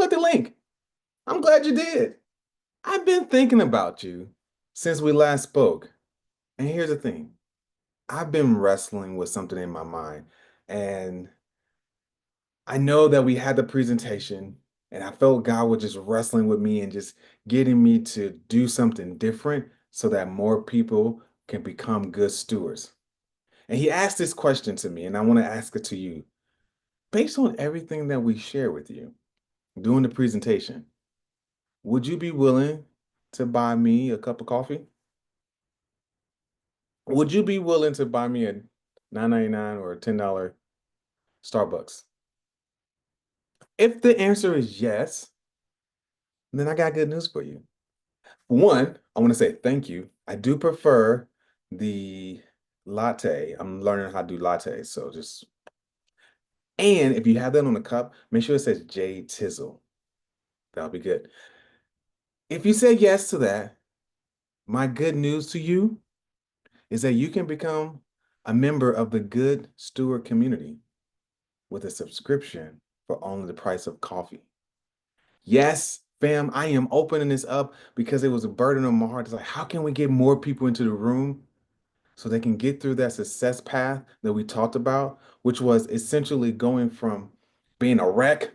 click the link. I'm glad you did. I've been thinking about you since we last spoke. And here's the thing. I've been wrestling with something in my mind. And I know that we had the presentation, and I felt God was just wrestling with me and just getting me to do something different so that more people can become good stewards. And he asked this question to me, and I want to ask it to you. Based on everything that we share with you during the presentation, would you be willing to buy me a cup of coffee? Would you be willing to buy me a 9.99 or a $10 Starbucks? If the answer is yes, then I got good news for you. One, I want to say thank you. I do prefer the latte. I'm learning how to do lattes, so just and if you have that on the cup, make sure it says J Tizzle. That'll be good. If you say yes to that, my good news to you is that you can become a member of the Good Steward community with a subscription for only the price of coffee. Yes, fam, I am opening this up because it was a burden on my heart. It's like, how can we get more people into the room so they can get through that success path that we talked about, which was essentially going from being a wreck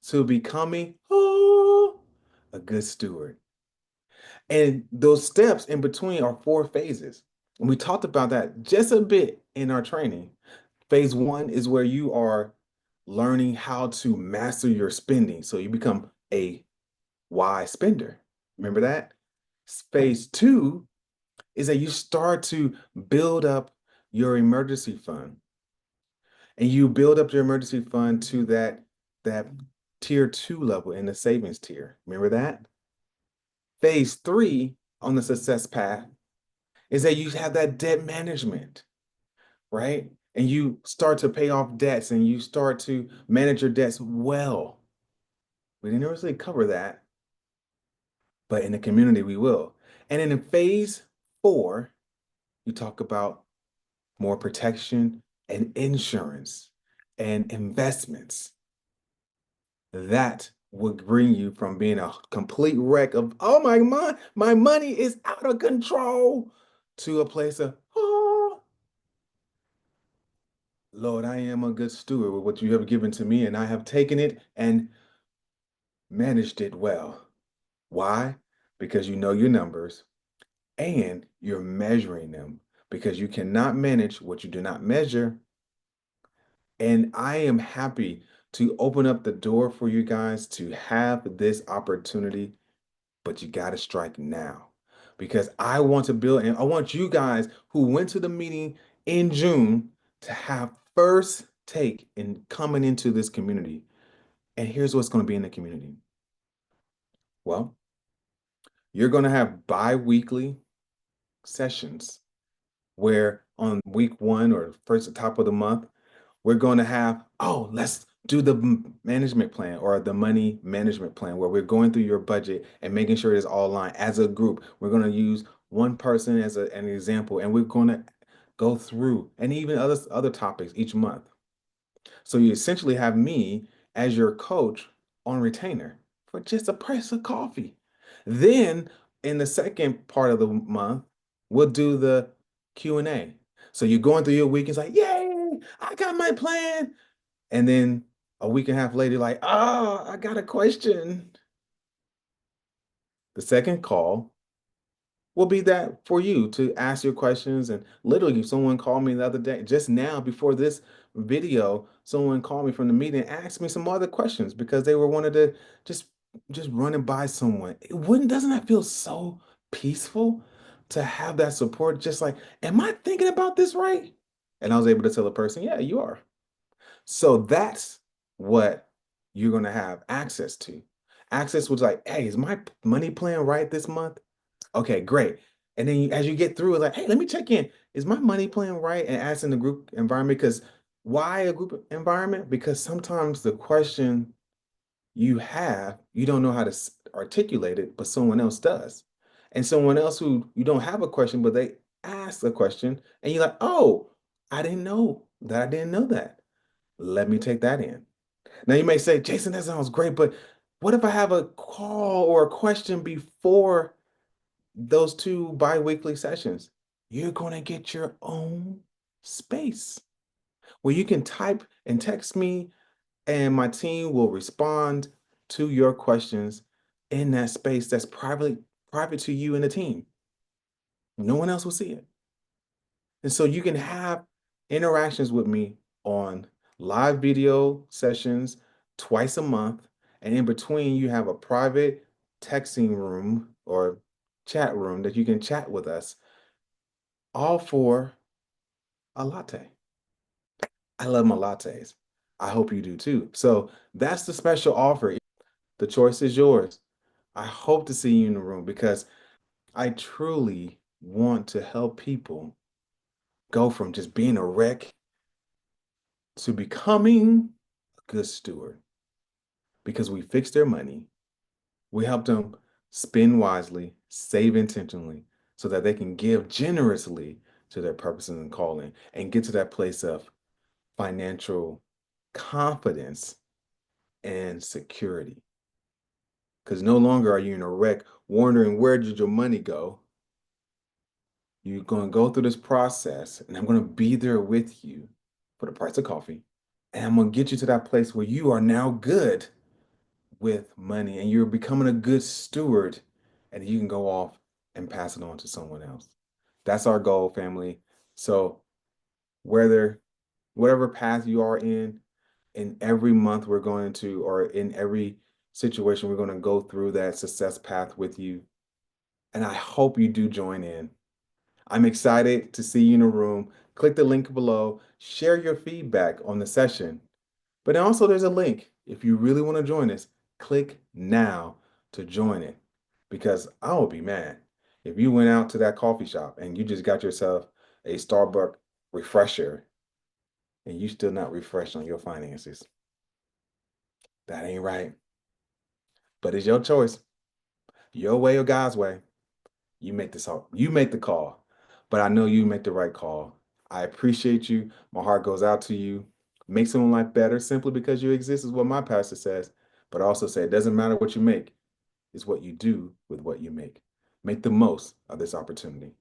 to becoming a good steward. And those steps in between are four phases. And we talked about that just a bit in our training. Phase one is where you are learning how to master your spending. So you become a wise spender. Remember that? Phase two is that you start to build up your emergency fund. And you build up your emergency fund to that tier two level in the savings tier. Remember that? Phase three on the success path is that you have that debt management, right? And you start to pay off debts and you start to manage your debts well. We didn't really cover that, but in the community we will. And then in phase four, you talk about more protection and insurance and investments. That would bring you from being a complete wreck of, oh my money is out of control to a place of, oh, Lord, I am a good steward with what you have given to me, and I have taken it and managed it well. Why? Because you know your numbers and you're measuring them because you cannot manage what you do not measure. And I am happy to open up the door for you guys to have this opportunity, but you got to strike now because I want to build and I want you guys who went to the meeting in June to have first take in coming into this community. And here's what's going to be in the community. Well, you're going to have bi-weekly sessions where on week one or first top of the month, we're going to have, oh, let's do the management plan or the money management plan where we're going through your budget and making sure it's all aligned as a group. We're going to use one person as an example, and we're going to go through and even other topics each month. So you essentially have me as your coach on retainer for just a price of coffee. Then in the second part of the month, we'll do the Q&A. So you're going through your week, it's like, yay, I got my plan. And then a week and a half later, like, oh, I got a question. The second call will be that for you to ask your questions. And literally, someone called me the other day, just now before this video, someone called me from the meeting and asked me some other questions because they were wanted to just just running by someone. It wouldn't, doesn't that feel so peaceful to have that support? Just like, am I thinking about this right? And I was able to tell the person, yeah, you are. So that's what you're going to have access to. Access was like, hey, is my money plan right this month? Okay, great. And then as you get through, it's like, hey, let me check in. Is my money plan right? And ask in the group environment because why a group environment? Because sometimes the question you have, you don't know how to articulate it, but someone else does. And someone else who you don't have a question, but they ask a question, and you're like, oh, I didn't know that. I didn't know that. Let me take that in. Now you may say, Jason, that sounds great, but what if I have a call or a question before those two bi-weekly sessions? You're going to get your own space where you can type and text me, and my team will respond to your questions in that space that's private to you and the team. No one else will see it. And so you can have interactions with me on live video sessions twice a month. And in between, you have a private texting room or chat room that you can chat with us, all for a latte. I love my lattes. I hope you do too. So that's the special offer. The choice is yours. I hope to see you in the room because I truly want to help people go from just being a wreck to becoming a good steward because we fix their money. We help them spend wisely, save intentionally, so that they can give generously to their purposes and calling and get to that place of financial confidence and security. Because no longer are you in a wreck wondering where did your money go. You're going to go through this process, and I'm going to be there with you for the price of coffee. And I'm going to get you to that place where you are now good with money and you're becoming a good steward, and you can go off and pass it on to someone else. That's our goal, family. So whether whatever path you are in every month we're going to, or in every situation, we're going to go through that success path with you. And I hope you do join in. I'm excited to see you in the room. Click the link below, share your feedback on the session. But also, there's a link. If you really want to join us, click now to join it. Because I will be mad if you went out to that coffee shop and you just got yourself a Starbucks refresher and you still not refreshed on your finances. That ain't right. But it's your choice, your way or God's way. You make this call. You make the call. But I know you make the right call. I appreciate you. My heart goes out to you. Make someone life better simply because you exist is what my pastor says. But I also say it doesn't matter what you make, it's what you do with what you make. Make the most of this opportunity.